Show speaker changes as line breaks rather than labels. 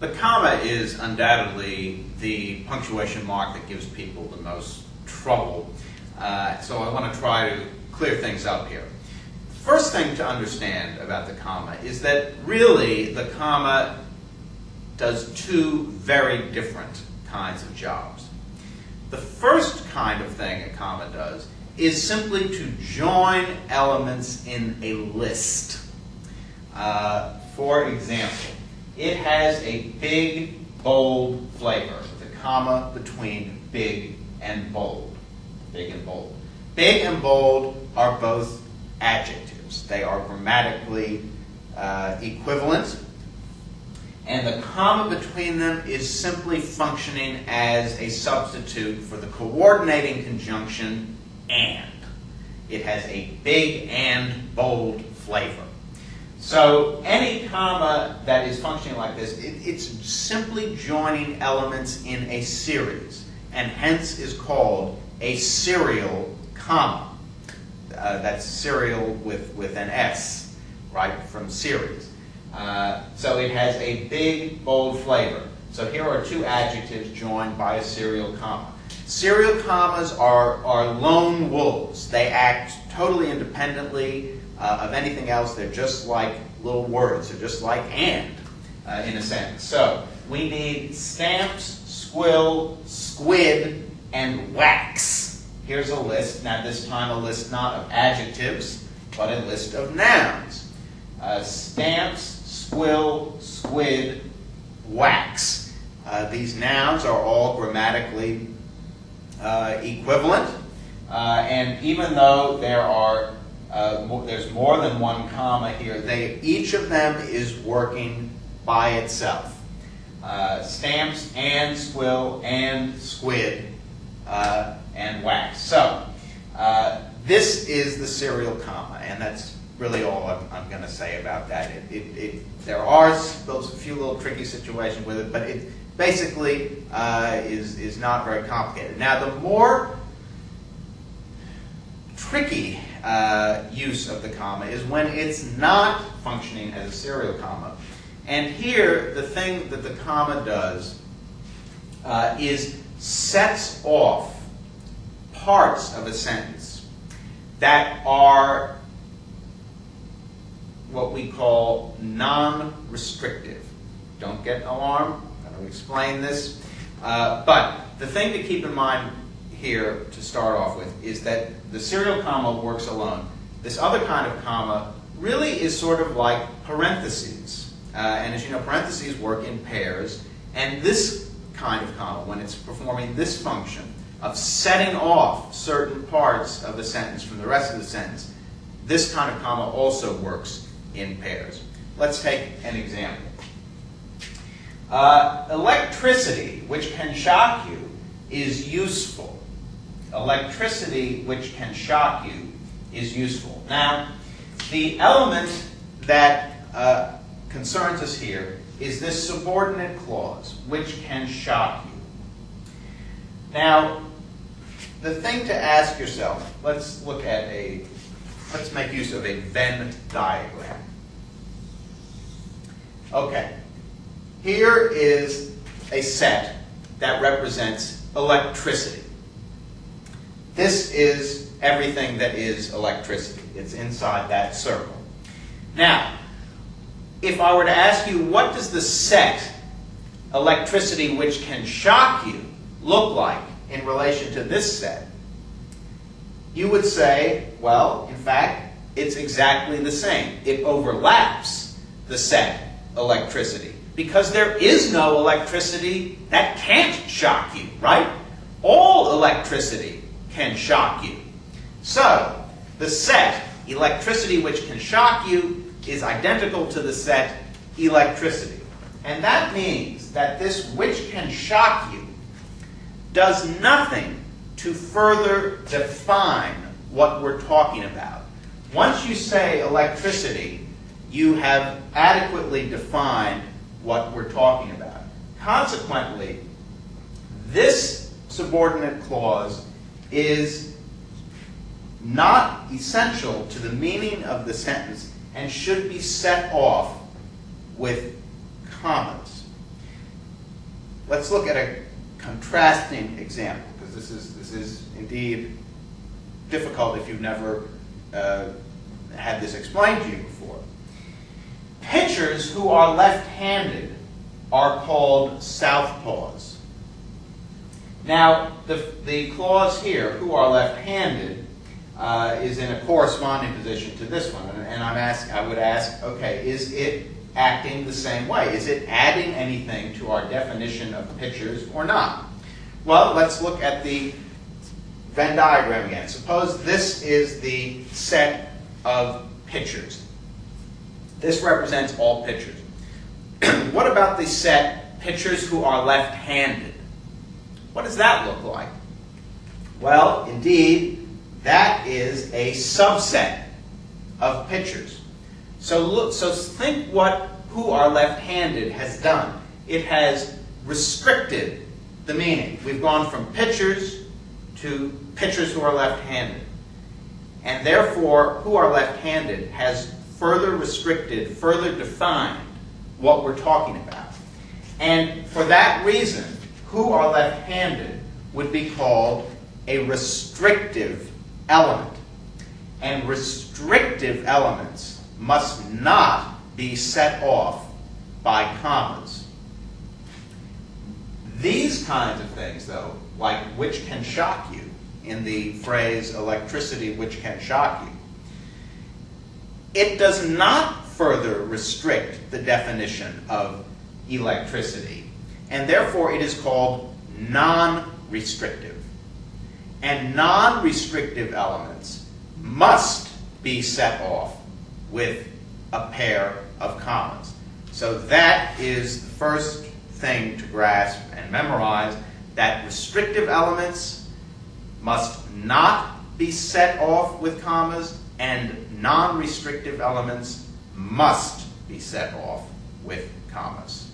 The comma is undoubtedly the punctuation mark that gives people the most trouble. So I want to try to clear things up here. First thing to understand about the comma is that really the comma does two very different kinds of jobs. The first kind of thing a comma does is simply to join elements in a list. For example, it has a big, bold flavor, with a comma between big and bold. Big and bold. Big and bold are both adjectives. They are grammatically equivalent, and the comma between them is simply functioning as a substitute for the coordinating conjunction and. It has a big and bold flavor. So any comma that is functioning like this, it's simply joining elements in a series, and hence is called a serial comma. That's serial with an S, right, from series. So it has a big, bold flavor. So here are two adjectives joined by a serial comma. Serial commas are lone wolves. They act totally independently of anything else. They're just like little words. They're just like and in a sentence. So we need stamps, squill, squid, and wax. Here's a list. Now this time a list not of adjectives, but a list of nouns. Stamps, squill, squid, wax. These nouns are all grammatically equivalent, and even though there's more than one comma here, each of them is working by itself. Stamps and squill and squid and wax. So this is the serial comma, and that's really all I'm going to say about that. There are those few little tricky situations with it, but it basically is not very complicated. Now, the more tricky use of the comma is when it's not functioning as a serial comma. And here, the thing that the comma does is sets off parts of a sentence that are what we call non-restrictive. Don't get alarmed. I'm going to explain this. But the thing to keep in mind here to start off with is that the serial comma works alone. This other kind of comma really is sort of like parentheses. And as you know, parentheses work in pairs. And this kind of comma, when it's performing this function of setting off certain parts of a sentence from the rest of the sentence, this kind of comma also works in pairs. Let's take an example. Electricity, which can shock you, is useful. Electricity, which can shock you, is useful. Now, the element that concerns us here is this subordinate clause, which can shock you. Now, the thing to ask yourself, let's make use of a Venn diagram. Okay, here is a set that represents electricity. This is everything that is electricity. It's inside that circle. Now, if I were to ask you, what does the set electricity which can shock you look like in relation to this set? You would say, well, in fact, it's exactly the same. It overlaps the set electricity, because there is no electricity that can't shock you, right? All electricity can shock you. So, the set electricity which can shock you is identical to the set electricity. And that means that this which can shock you does nothing to further define what we're talking about. Once you say electricity, you have adequately defined what we're talking about. Consequently, this subordinate clause is not essential to the meaning of the sentence and should be set off with commas. let's look at a contrasting example, because this is indeed difficult if you've never had this explained to you before. Pitchers who are left-handed are called southpaws. Now, the clause here, who are left-handed, is in a corresponding position to this one, and I would ask, okay, is it acting the same way? Is it adding anything to our definition of pitchers or not? Well, let's look at the Venn diagram again. Suppose this is the set of pitchers. This represents all pitchers. What about the set pitchers who are left-handed? What does that look like? Well, indeed, that is a subset of pitchers. So think what who are left-handed has done. It has restricted the meaning. We've gone from pitchers to pitchers who are left-handed. And therefore, who are left-handed has further restricted, further defined what we're talking about. And for that reason, who are left-handed would be called a restrictive element. And restrictive elements must not be set off by commas. These kinds of things, though, like which can shock you, in the phrase electricity which can shock you, it does not further restrict the definition of electricity, and therefore it is called non-restrictive. And non-restrictive elements must be set off with a pair of commas. So that is the first thing to grasp and memorize, that restrictive elements must not be set off with commas, and non-restrictive elements must be set off with commas.